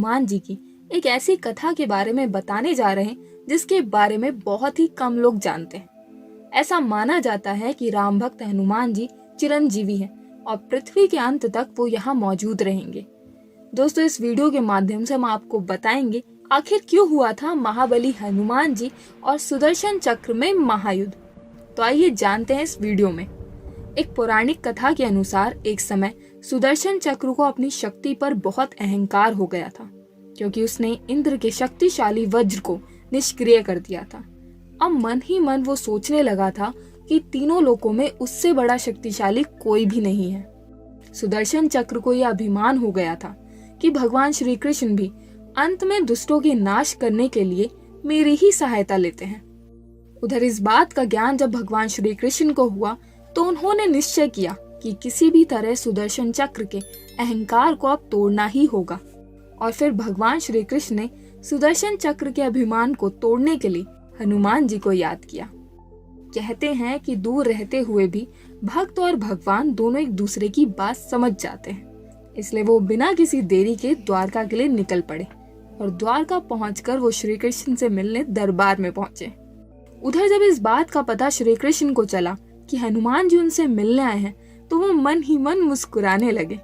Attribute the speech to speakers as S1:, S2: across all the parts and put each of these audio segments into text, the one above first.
S1: हनुमान जी की एक ऐसी कथा के बारे में बताने जा रहे हैं जिसके बारे में बहुत ही कम लोग जानते हैं। ऐसा माना जाता है कि राम भक्त हनुमान जी चिरंजीवी हैं और पृथ्वी के अंत तक वो यहाँ मौजूद रहेंगे। दोस्तों, इस वीडियो के माध्यम से हम आपको बताएंगे आखिर क्यों हुआ था महाबली हनुमान जी और सुदर्शन चक्र में महायुद्ध। तो आइए जानते हैं इस वीडियो में। एक पौराणिक कथा के अनुसार एक समय सुदर्शन चक्र को अपनी शक्ति पर बहुत अहंकार हो गया था, क्योंकि उसने इंद्र के शक्तिशाली वज्र को निष्क्रिय कर दिया था। अब मन ही मन वो सोचने लगा था कि तीनों लोकों में उससे बड़ा शक्तिशाली कोई भी नहीं है। सुदर्शन चक्र को यह अभिमान हो गया था कि भगवान श्री कृष्ण भी अंत में दुष्टों के नाश करने के लिए मेरी ही सहायता लेते हैं। उधर इस बात का ज्ञान जब भगवान श्री कृष्ण को हुआ तो उन्होंने निश्चय किया कि किसी भी तरह सुदर्शन चक्र के अहंकार को अब तोड़ना ही होगा। और फिर भगवान श्री कृष्ण ने सुदर्शन चक्र के अभिमान को तोड़ने के लिए हनुमान जी को याद किया। कहते हैं कि दूर रहते हुए भी भक्त और भगवान दोनों एक दूसरे की बात समझ जाते हैं, इसलिए वो बिना किसी देरी के द्वारका के लिए निकल पड़े और द्वारका पहुंचकर वो श्री कृष्ण से मिलने दरबार में पहुंचे। उधर जब इस बात का पता श्री कृष्ण को चला कि हनुमान जी उनसे मिलने आए हैं तो वो मन ही मन मुस्कुराने लगे।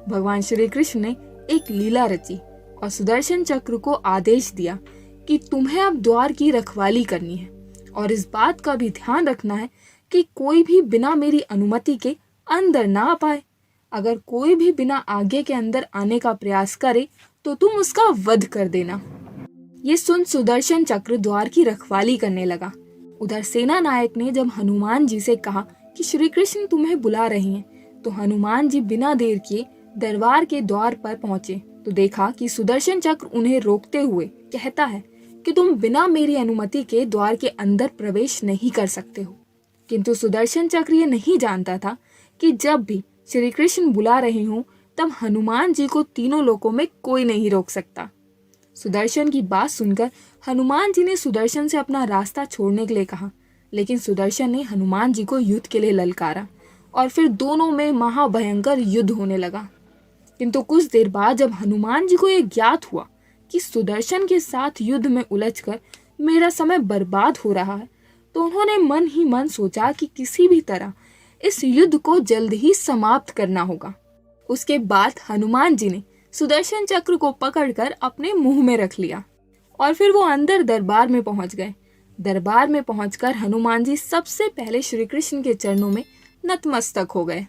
S1: भगवान श्री कृष्ण ने एक लीला रची और सुदर्शन चक्र को आदेश दिया कि तुम्हें अब द्वार की रखवाली करनी है और इस बात का भी ध्यान रखना है कि कोई भी बिना मेरी अनुमति के अंदर ना आ पाए। अगर कोई भी बिना आगे के अंदर आने का प्रयास करे तो तुम उसका वध कर देना। ये सुन सुदर्शन चक्र द्वार की रखवाली करने लगा। उधर सेना नायक ने जब हनुमान जी से कहा कि श्री कृष्ण तुम्हें बुला रहे हैं, तो हनुमान जी बिना देर किए दरबार के द्वार पर पहुंचे तो देखा कि सुदर्शन चक्र उन्हें रोकते हुए कहता है कि तुम बिना मेरी अनुमति के द्वार के अंदर प्रवेश नहीं कर सकते हो। किंतु सुदर्शन चक्र ये नहीं जानता था कि जब भी श्री कृष्ण बुला रहे हों तब हनुमान जी को तीनों लोकों में कोई नहीं रोक सकता। सुदर्शन की बात सुनकर हनुमान जी ने सुदर्शन से अपना रास्ता छोड़ने के लिए कहा, लेकिन सुदर्शन ने हनुमान जी को युद्ध के लिए ललकारा और फिर दोनों में महाभयंकर युद्ध होने लगा। किंतु कुछ देर बाद जब हनुमान जी को यह ज्ञात हुआ कि सुदर्शन के साथ युद्ध में उलझकर मेरा समय बर्बाद हो रहा है, तो उन्होंने मन ही मन सोचा कि किसी भी तरह इस युद्ध को जल्द ही समाप्त करना होगा। उसके बाद हनुमान जी ने सुदर्शन चक्र को पकड़कर अपने मुंह में रख लिया और फिर वो अंदर दरबार में पहुंच गए। दरबार में पहुंचकर हनुमान जी सबसे पहले श्री कृष्ण के चरणों में नतमस्तक हो गए।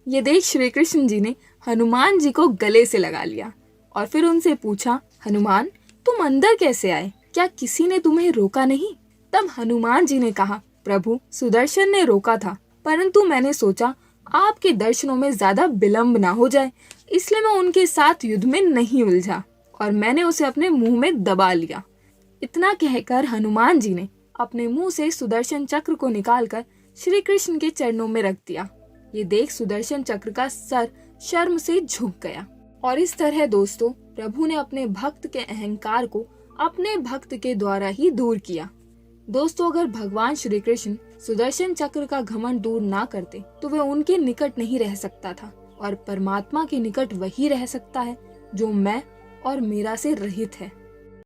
S1: ये देख श्री कृष्ण जी ने हनुमान जी को गले से लगा लिया और फिर उनसे पूछा, हनुमान तुम अंदर कैसे आए? क्या किसी ने तुम्हें रोका नहीं? तब हनुमान जी ने कहा, प्रभु सुदर्शन ने रोका था, परंतु मैंने सोचा आपके दर्शनों में ज्यादा विलंब ना हो जाए, इसलिए मैं उनके साथ युद्ध में नहीं उलझा और मैंने उसे अपने मुंह में दबा लिया। इतना कहकर हनुमान जी ने अपने मुंह से सुदर्शन चक्र को निकालकर श्री कृष्ण के चरणों में रख दिया। ये देख सुदर्शन चक्र का सर शर्म से झुक गया। और इस तरह दोस्तों, प्रभु ने अपने भक्त के अहंकार को अपने भक्त के द्वारा ही दूर किया। दोस्तों, अगर भगवान श्री कृष्ण सुदर्शन चक्र का घमंड दूर ना करते तो वे उनके निकट नहीं रह सकता था और परमात्मा के निकट वही रह सकता है जो मैं और मेरा से रहित है।